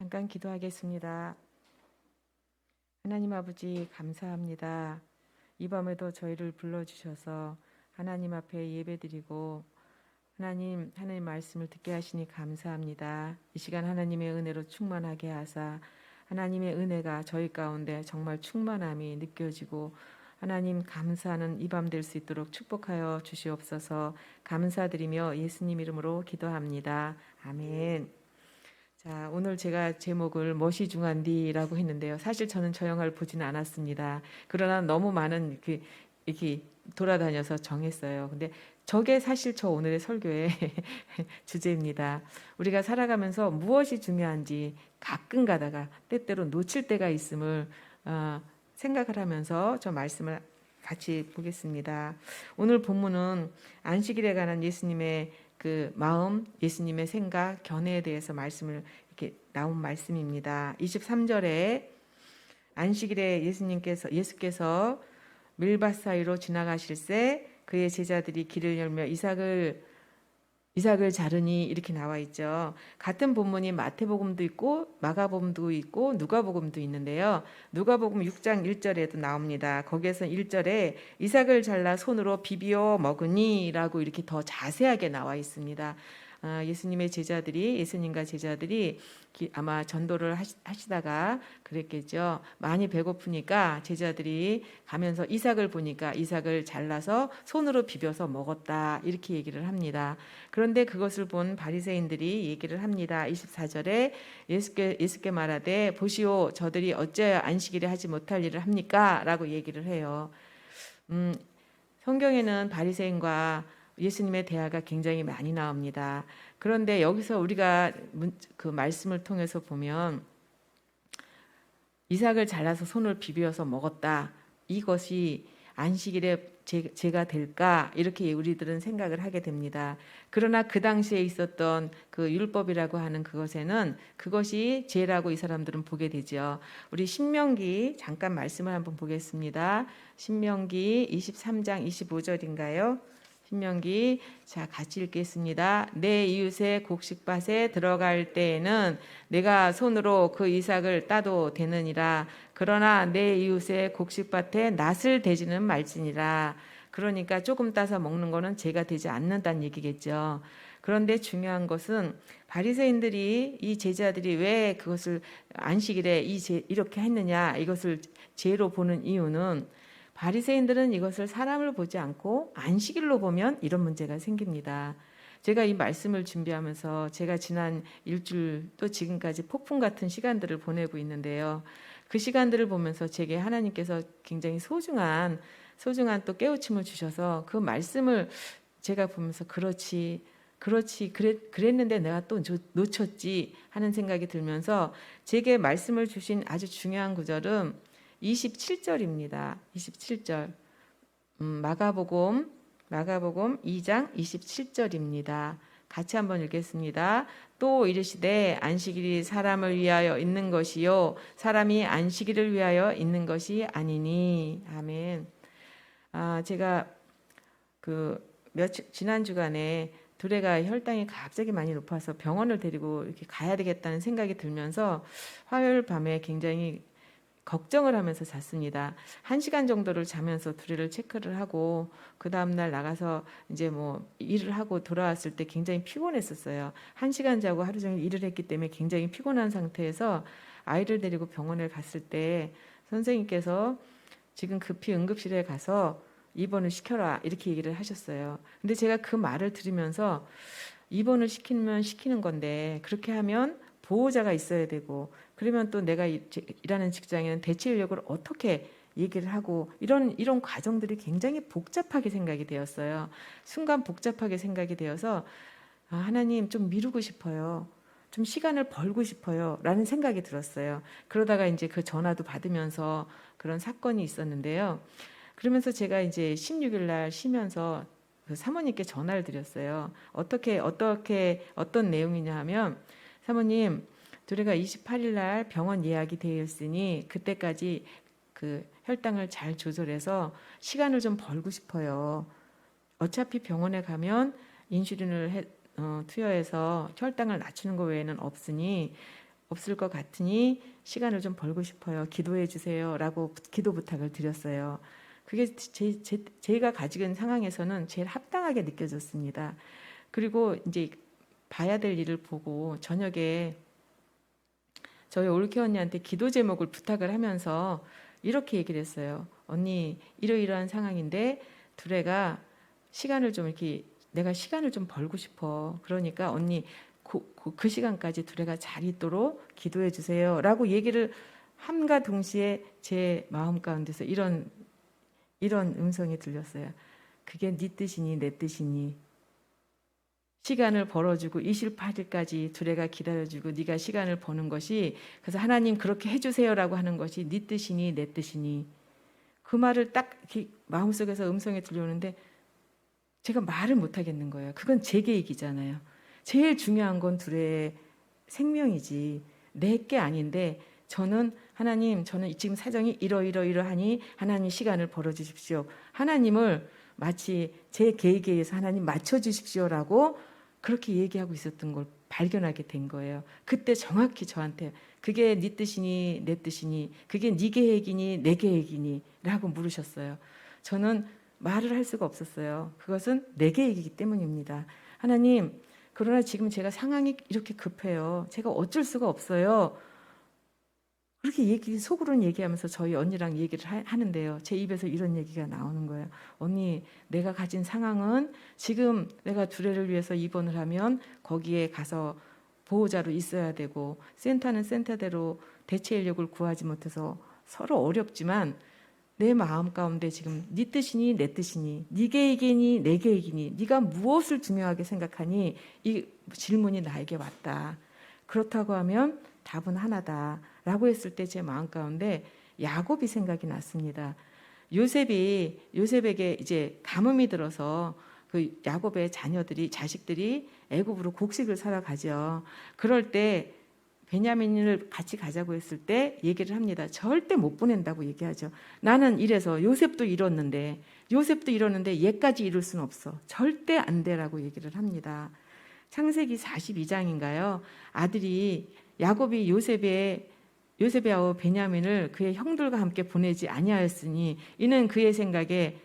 잠깐 기도하겠습니다. 하나님 아버지 감사합니다. 이 밤에도 저희를 불러주셔서 하나님 앞에 예배드리고 하나님 말씀을 듣게 하시니 감사합니다. 이 시간 하나님의 은혜로 충만하게 하사 하나님의 은혜가 저희 가운데 정말 충만함이 느껴지고 하나님 감사하는 이 밤 될 수 있도록 축복하여 주시옵소서. 감사드리며 예수님 이름으로 기도합니다. 아멘. 자, 오늘 제가 제목을 멋이 중한디라고 했는데요. 사실 저는 저 영화를 보지는 않았습니다. 그러나 너무 많은 이렇게 돌아다녀서 정했어요. 근데 저게 사실 저 오늘의 설교의 주제입니다. 우리가 살아가면서 무엇이 중요한지 가끔 가다가 때때로 놓칠 때가 있음을 생각을 하면서 저 말씀을 같이 보겠습니다. 오늘 본문은 안식일에 관한 예수님의 그 마음, 예수님의 생각, 견해에 대해서 말씀을 이렇게 나온 말씀입니다. 23절에 안식일에 예수께서 밀밭 사이로 지나가실새 그의 제자들이 길을 열며 이삭을 자르니 이렇게 나와 있죠. 같은 본문이 마태복음도 있고 마가복음도 있고 누가복음도 있는데요. 누가복음 6장 1절에도 나옵니다. 거기에서 1절에 이삭을 잘라 손으로 비비어 먹으니라고 이렇게 더 자세하게 나와 있습니다. 예수님과 제자들이 아마 전도를 하시다가 그랬겠죠. 많이 배고프니까 제자들이 가면서 이삭을 보니까 이삭을 잘라서 손으로 비벼서 먹었다 이렇게 얘기를 합니다. 그런데 그것을 본 바리새인들이 얘기를 합니다. 24절에 예수께 말하되 보시오 저들이 어찌하여 안식일에 하지 못할 일을 합니까? 라고 얘기를 해요. 성경에는 바리새인과 예수님의 대화가 굉장히 많이 나옵니다. 그런데 여기서 우리가 그 말씀을 통해서 보면 이삭을 잘라서 손을 비벼서 먹었다. 이것이 안식일에 죄가 될까? 이렇게 우리들은 생각을 하게 됩니다. 그러나 그 당시에 있었던 그 율법이라고 하는 그것에는 그것이 죄라고 이 사람들은 보게 되죠. 우리 신명기 잠깐 말씀을 한번 보겠습니다. 신명기 23장 25절인가요? 신명기 자 같이 읽겠습니다. 내 이웃의 곡식밭에 들어갈 때에는 내가 손으로 그 이삭을 따도 되느니라. 그러나 내 이웃의 곡식밭에 낫을 대지는 말지니라. 그러니까 조금 따서 먹는 거는 죄가 되지 않는다는 얘기겠죠. 그런데 중요한 것은 바리새인들이 이 제자들이 왜 그것을 안식일에 이렇게 했느냐 이것을 죄로 보는 이유는 바리새인들은 이것을 사람을 보지 않고 안식일로 보면 이런 문제가 생깁니다. 제가 이 말씀을 준비하면서 제가 지난 일주일 또 지금까지 폭풍 같은 시간들을 보내고 있는데요. 그 시간들을 보면서 제게 하나님께서 굉장히 소중한 또 깨우침을 주셔서 그 말씀을 제가 보면서 그랬는데 내가 또 놓쳤지 하는 생각이 들면서 제게 말씀을 주신 아주 중요한 구절은 27절입니다. 27절. 마가복음 2장 27절입니다. 같이 한번 읽겠습니다. 또 이르시되 안식일이 사람을 위하여 있는 것이요 사람이 안식일을 위하여 있는 것이 아니니. 아멘. 제가 지난 주간에 두레가 혈당이 갑자기 많이 높아서 병원을 데리고 이렇게 가야 되겠다는 생각이 들면서 화요일 밤에 굉장히 걱정을 하면서 잤습니다. 1시간 정도를 자면서 두레를 체크를 하고 그 다음날 나가서 이제 뭐 일을 하고 돌아왔을 때 굉장히 피곤했었어요. 1시간 자고 하루 종일 일을 했기 때문에 굉장히 피곤한 상태에서 아이를 데리고 병원에 갔을 때 선생님께서 지금 급히 응급실에 가서 입원을 시켜라 이렇게 얘기를 하셨어요. 근데 제가 그 말을 들으면서 입원을 시키는 건데 그렇게 하면 보호자가 있어야 되고 그러면 또 내가 일하는 직장에는 대체 인력을 어떻게 얘기를 하고 이런 과정들이 굉장히 복잡하게 생각이 되었어요. 순간 복잡하게 생각이 되어서 하나님 좀 미루고 싶어요. 좀 시간을 벌고 싶어요. 라는 생각이 들었어요. 그러다가 이제 그 전화도 받으면서 그런 사건이 있었는데요. 그러면서 제가 이제 16일 날 쉬면서 그 사모님께 전화를 드렸어요. 어떤 내용이냐 하면 사모님 두레가 28일 날 병원 예약이 되어 있으니 그때까지 그 혈당을 잘 조절해서 시간을 좀 벌고 싶어요. 어차피 병원에 가면 인슐린을 투여해서 혈당을 낮추는 거 외에는 없으니 없을 것 같으니 시간을 좀 벌고 싶어요. 기도해 주세요라고 기도 부탁을 드렸어요. 그게 제가 가지고 있는 상황에서는 제일 합당하게 느껴졌습니다. 그리고 이제 봐야 될 일을 보고 저녁에 저희 올케 언니한테 기도 제목을 부탁을 하면서 이렇게 얘기를 했어요. 언니, 이러이러한 상황인데 두레가 시간을 좀 이렇게 내가 시간을 좀 벌고 싶어. 그러니까 언니 그 시간까지 두레가 잘 있도록 기도해 주세요라고 얘기를 함과 동시에 제 마음 가운데서 이런 음성이 들렸어요. 그게 네 뜻이니 내 뜻이니 시간을 벌어주고 28일까지 두레가 기다려주고 네가 시간을 버는 것이 그래서 하나님 그렇게 해주세요라고 하는 것이 네 뜻이니 내 뜻이니 그 말을 딱 마음속에서 음성이 들려오는데 제가 말을 못하겠는 거예요. 그건 제 계획이잖아요. 제일 중요한 건 두레의 생명이지 내 게 아닌데 저는 하나님 저는 지금 사정이 이러하니 하나님 시간을 벌어주십시오. 하나님을 마치 제 계획에 의해서 하나님 맞춰주십시오라고 그렇게 얘기하고 있었던 걸 발견하게 된 거예요. 그때 정확히 저한테 그게 네 뜻이니 내 뜻이니 그게 네 계획이니 내 계획이니 라고 물으셨어요. 저는 말을 할 수가 없었어요. 그것은 내 계획이기 때문입니다. 하나님 그러나 지금 제가 상황이 이렇게 급해요. 제가 어쩔 수가 없어요. 그렇게 속으로는 얘기하면서 저희 언니랑 얘기를 하는데요. 제 입에서 이런 얘기가 나오는 거예요. 언니, 내가 가진 상황은 지금 내가 두레를 위해서 입원을 하면 거기에 가서 보호자로 있어야 되고 센터는 센터대로 대체 인력을 구하지 못해서 서로 어렵지만 내 마음 가운데 지금 네 뜻이니 내 뜻이니 네 계획이니 내 계획이니 네가 무엇을 중요하게 생각하니 이 질문이 나에게 왔다. 그렇다고 하면 답은 하나다 라고 했을 때 제 마음 가운데 야곱이 생각이 났습니다. 요셉에게 이제 가뭄이 들어서 그 야곱의 자식들이 애굽으로 곡식을 사러 가죠. 그럴 때 베냐민을 같이 가자고 했을 때 얘기를 합니다. 절대 못 보낸다고 얘기하죠. 나는 이래서 요셉도 이뤘는데 얘까지 이룰 수는 없어. 절대 안 돼라고 얘기를 합니다. 창세기 42장인가요? 아들이 야곱이 요셉의 아우 베냐민을 그의 형들과 함께 보내지 아니하였으니 이는 그의 생각에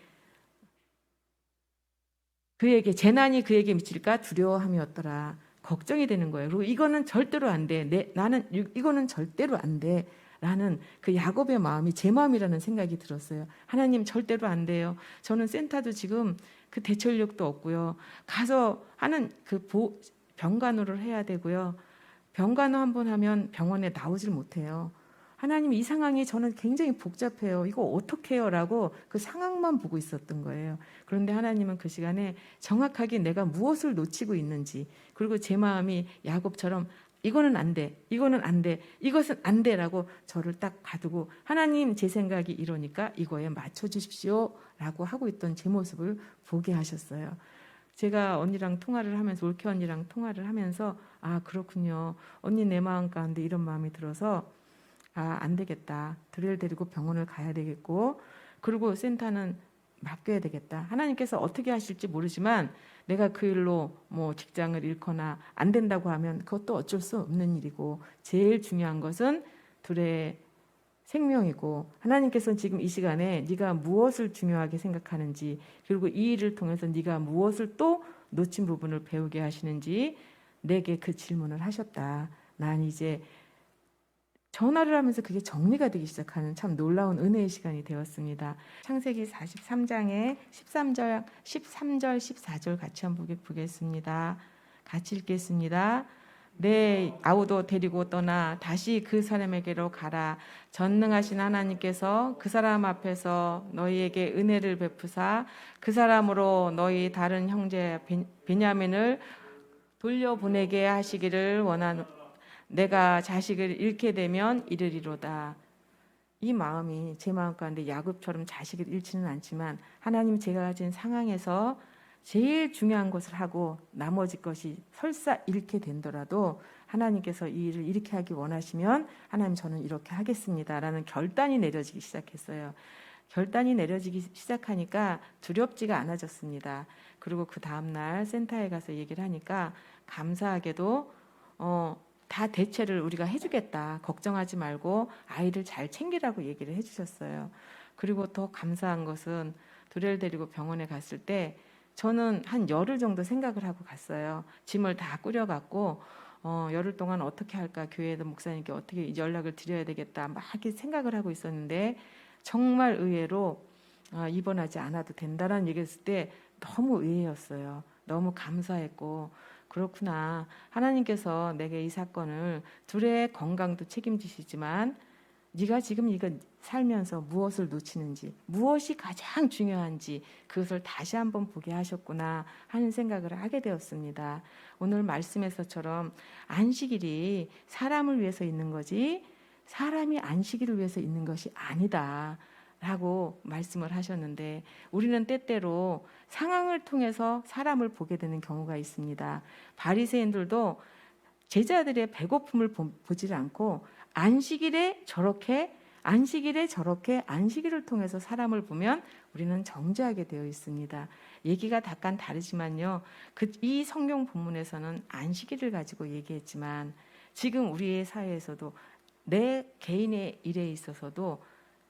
재난이 그에게 미칠까 두려워함이었더라. 걱정이 되는 거예요. 그리고 이거는 절대로 안 돼. 나는 이거는 절대로 안 돼. 라는 그 야곱의 마음이 제 마음이라는 생각이 들었어요. 하나님 절대로 안 돼요. 저는 센터도 지금 그 대처 인력도 없고요. 가서 하는 병간호를 해야 되고요. 병간호 한번 하면 병원에 나오질 못해요. 하나님 이 상황이 저는 굉장히 복잡해요. 이거 어떻게 해요? 라고 그 상황만 보고 있었던 거예요. 그런데 하나님은 그 시간에 정확하게 내가 무엇을 놓치고 있는지 그리고 제 마음이 야곱처럼 이거는 안 돼. 이거는 안 돼. 이것은 안 돼라고 저를 딱 가두고 하나님 제 생각이 이러니까 이거에 맞춰 주십시오 라고 하고 있던 제 모습을 보게 하셨어요. 제가 언니랑 통화를 하면서 올케 언니랑 통화를 하면서 아 그렇군요. 언니 내 마음 가운데 이런 마음이 들어서 아, 안 되겠다. 두레를 데리고 병원을 가야 되겠고 그리고 센터는 맡겨야 되겠다. 하나님께서 어떻게 하실지 모르지만 내가 그 일로 뭐 직장을 잃거나 안 된다고 하면 그것도 어쩔 수 없는 일이고 제일 중요한 것은 두레의 생명이고 하나님께서는 지금 이 시간에 네가 무엇을 중요하게 생각하는지 그리고 이 일을 통해서 네가 무엇을 또 놓친 부분을 배우게 하시는지 내게 그 질문을 하셨다. 난 이제 전화를 하면서 그게 정리가 되기 시작하는 참 놀라운 은혜의 시간이 되었습니다. 창세기 43장에 13절, 14절 같이 한번 보겠습니다. 같이 읽겠습니다. 내 아우도 데리고 떠나 다시 그 사람에게로 가라. 전능하신 하나님께서 그 사람 앞에서 너희에게 은혜를 베푸사 그 사람으로 너희 다른 형제 베냐민을 돌려보내게 하시기를 원하노. 내가 자식을 잃게 되면 이르리로다. 이 마음이 제 마음 가운데 야곱처럼 자식을 잃지는 않지만 하나님 제가 가진 상황에서 제일 중요한 것을 하고 나머지 것이 설사 잃게 된더라도 하나님께서 이 일을 이렇게 하기 원하시면 하나님 저는 이렇게 하겠습니다라는 결단이 내려지기 시작했어요. 결단이 내려지기 시작하니까 두렵지가 않아졌습니다. 그리고 그 다음날 센터에 가서 얘기를 하니까 감사하게도 다 대체를 우리가 해주겠다. 걱정하지 말고 아이를 잘 챙기라고 얘기를 해주셨어요. 그리고 더 감사한 것은 두레를 데리고 병원에 갔을 때 저는 한 열흘 정도 생각을 하고 갔어요. 짐을 다 꾸려갖고 열흘 동안 어떻게 할까, 교회에도 목사님께 어떻게 연락을 드려야 되겠다 막 이렇게 생각을 하고 있었는데, 정말 의외로 입원하지 않아도 된다라는 얘기했을 때 너무 의외였어요. 너무 감사했고, 그렇구나, 하나님께서 내게 이 사건을, 둘의 건강도 책임지시지만 네가 지금 이거 살면서 무엇을 놓치는지, 무엇이 가장 중요한지 그것을 다시 한번 보게 하셨구나 하는 생각을 하게 되었습니다. 오늘 말씀에서처럼 안식일이 사람을 위해서 있는 거지 사람이 안식일을 위해서 있는 것이 아니다 라고 말씀을 하셨는데, 우리는 때때로 상황을 통해서 사람을 보게 되는 경우가 있습니다. 바리새인들도 제자들의 배고픔을 보질 않고 안식일에 저렇게 안식일을 통해서 사람을 보면 우리는 정죄하게 되어 있습니다. 얘기가 약간 다르지만요, 이 성경 본문에서는 안식일을 가지고 얘기했지만 지금 우리의 사회에서도 내 개인의 일에 있어서도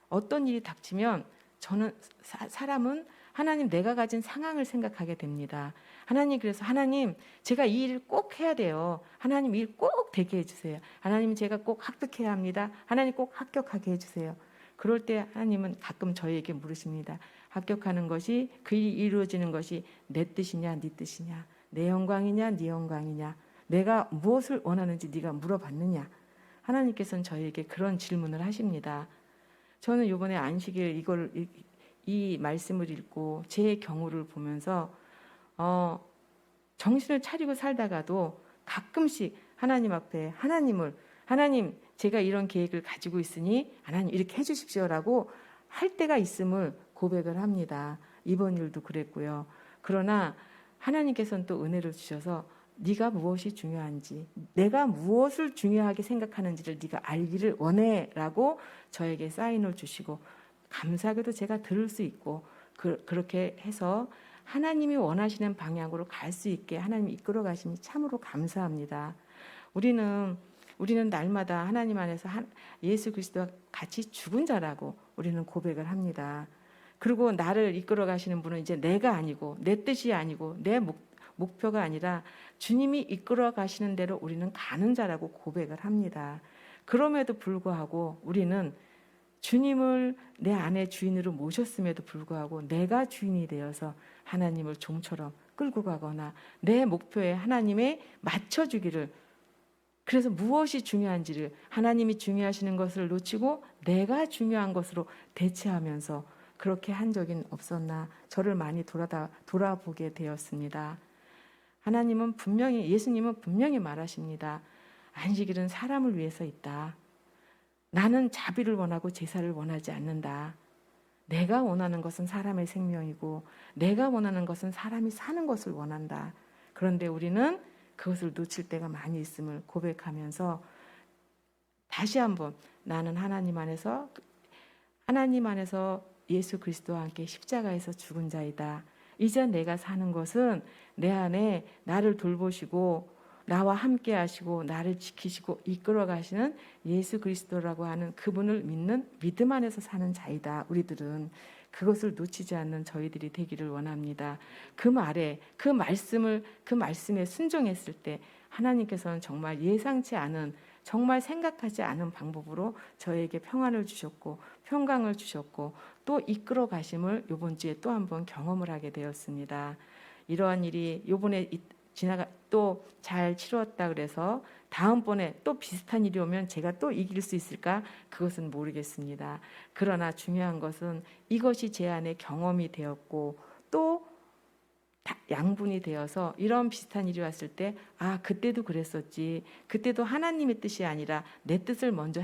어떤 일이 닥치면 저는 사람은 하나님, 내가 가진 상황을 생각하게 됩니다. 하나님, 그래서 하나님, 제가 이 일을 꼭 해야 돼요. 하나님, 일 꼭 되게 해주세요. 하나님, 제가 꼭 합격해야 합니다. 하나님, 꼭 합격하게 해주세요. 그럴 때 하나님은 가끔 저희에게 물으십니다. 합격하는 것이, 그 일이 이루어지는 것이 내 뜻이냐 네 뜻이냐, 내 영광이냐 네 영광이냐, 내가 무엇을 원하는지 네가 물어봤느냐. 하나님께서는 저희에게 그런 질문을 하십니다. 저는 이번에 안식일 이 말씀을 읽고 제 경우를 보면서 정신을 차리고 살다가도 가끔씩 하나님 앞에 하나님, 제가 이런 계획을 가지고 있으니 하나님 이렇게 해주십시오라고 할 때가 있음을 고백을 합니다. 이번 일도 그랬고요. 그러나 하나님께서는 또 은혜를 주셔서 네가 무엇이 중요한지, 내가 무엇을 중요하게 생각하는지를 네가 알기를 원해라고 저에게 사인을 주시고, 감사하게도 제가 들을 수 있고, 그렇게 해서 하나님이 원하시는 방향으로 갈 수 있게 하나님이 이끌어 가심이 참으로 감사합니다. 우리는 날마다 하나님 안에서 예수 그리스도와 같이 죽은 자라고 우리는 고백을 합니다. 그리고 나를 이끌어 가시는 분은 이제 내가 아니고 내 뜻이 아니고 내 목표가 아니라 주님이 이끌어 가시는 대로 우리는 가는 자라고 고백을 합니다. 그럼에도 불구하고 우리는 주님을 내 안에 주인으로 모셨음에도 불구하고 내가 주인이 되어서 하나님을 종처럼 끌고 가거나 내 목표에 하나님에 맞춰주기를, 그래서 무엇이 중요한지를 하나님이 중요하시는 것을 놓치고 내가 중요한 것으로 대체하면서 그렇게 한 적은 없었나, 저를 많이 돌아보게 되었습니다. 예수님은 분명히 말하십니다. 안식일은 사람을 위해서 있다. 나는 자비를 원하고 제사를 원하지 않는다. 내가 원하는 것은 사람의 생명이고 내가 원하는 것은 사람이 사는 것을 원한다. 그런데 우리는 그것을 놓칠 때가 많이 있음을 고백하면서 다시 한번 나는 하나님 안에서 예수 그리스도와 함께 십자가에서 죽은 자이다. 이제 내가 사는 것은 내 안에 나를 돌보시고 나와 함께 하시고 나를 지키시고 이끌어 가시는 예수 그리스도라고 하는 그분을 믿는 믿음 안에서 사는 자이다. 우리들은 그것을 놓치지 않는 저희들이 되기를 원합니다. 그 말씀에 순종했을 때 하나님께서는 정말 예상치 않은, 정말 생각하지 않은 방법으로 저에게 평안을 주셨고 평강을 주셨고 또 이끌어 가심을 이번 주에 또 한번 경험을 하게 되었습니다. 이러한 일이 이번에 또 잘 치루었다 그래서 다음번에 또 비슷한 일이 오면 제가 또 이길 수 있을까? 그것은 모르겠습니다. 그러나 중요한 것은 이것이 제 안에 경험이 되었고 또 양분이 되어서 이런 비슷한 일이 왔을 때 그때도 그랬었지, 그때도 하나님의 뜻이 아니라 내 뜻을 먼저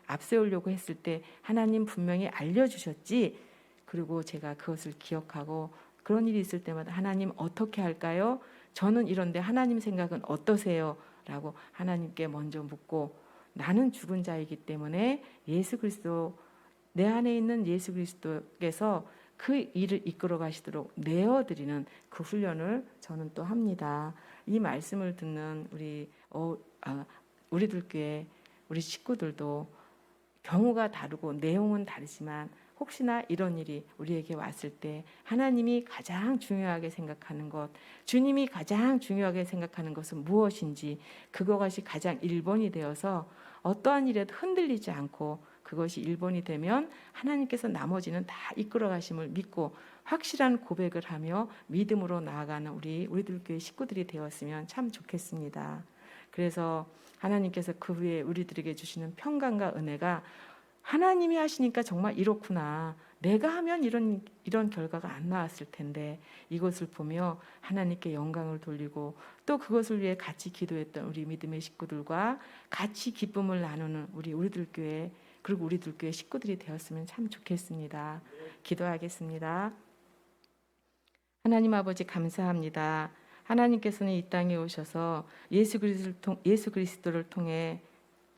앞세우려고 했을 때 하나님 분명히 알려주셨지. 그리고 제가 그것을 기억하고 그런 일이 있을 때마다 하나님 어떻게 할까요? 저는 이런데 하나님 생각은 어떠세요? 라고 하나님께 먼저 묻고, 나는 죽은 자이기 때문에 내 안에 있는 예수 그리스도께서 그 일을 이끌어 가시도록 내어드리는 그 훈련을 저는 또 합니다. 이 말씀을 듣는 우리 우리들 교회 우리 식구들도 경우가 다르고 내용은 다르지만 혹시나 이런 일이 우리에게 왔을 때 하나님이 가장 중요하게 생각하는 것, 주님이 가장 중요하게 생각하는 것은 무엇인지 그것이 가장 1번이 되어서 어떠한 일에도 흔들리지 않고 그것이 1번이 되면 하나님께서 나머지는 다 이끌어 가심을 믿고 확실한 고백을 하며 믿음으로 나아가는 우리들 교회 식구들이 되었으면 참 좋겠습니다. 그래서 하나님께서 그 후에 우리들에게 주시는 평강과 은혜가 하나님이 하시니까 정말 이렇구나. 내가 하면 이런 결과가 안 나왔을 텐데 이것을 보며 하나님께 영광을 돌리고 또 그것을 위해 같이 기도했던 우리 믿음의 식구들과 같이 기쁨을 나누는 우리들 교회 그리고 우리들 교회 식구들이 되었으면 참 좋겠습니다. 기도하겠습니다. 하나님 아버지 감사합니다. 하나님께서는 이 땅에 오셔서 예수 그리스도를 통해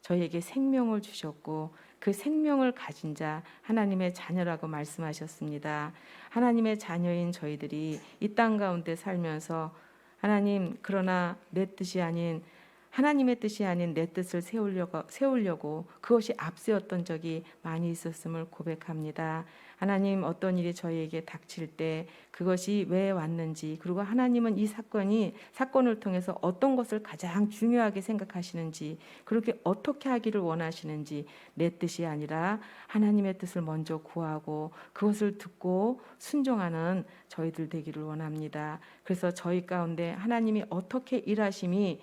저희에게 생명을 주셨고 그 생명을 가진 자 하나님의 자녀라고 말씀하셨습니다. 하나님의 자녀인 저희들이 이 땅 가운데 살면서 하나님 그러나 내 뜻이 아닌 하나님의 뜻이 아닌 내 뜻을 세우려고 그것이 앞세웠던 적이 많이 있었음을 고백합니다. 하나님 어떤 일이 저희에게 닥칠 때 그것이 왜 왔는지 그리고 하나님은 이 사건을 통해서 어떤 것을 가장 중요하게 생각하시는지 그렇게 어떻게 하기를 원하시는지 내 뜻이 아니라 하나님의 뜻을 먼저 구하고 그것을 듣고 순종하는 저희들 되기를 원합니다. 그래서 저희 가운데 하나님이 어떻게 일하심이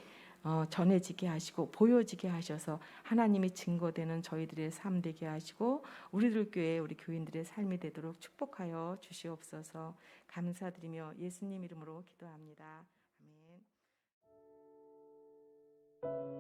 전해지게 하시고 보여지게 하셔서 하나님이 증거되는 저희들의 삶 되게 하시고 우리들 교회 우리 교인들의 삶이 되도록 축복하여 주시옵소서. 감사드리며 예수님 이름으로 기도합니다. 아멘.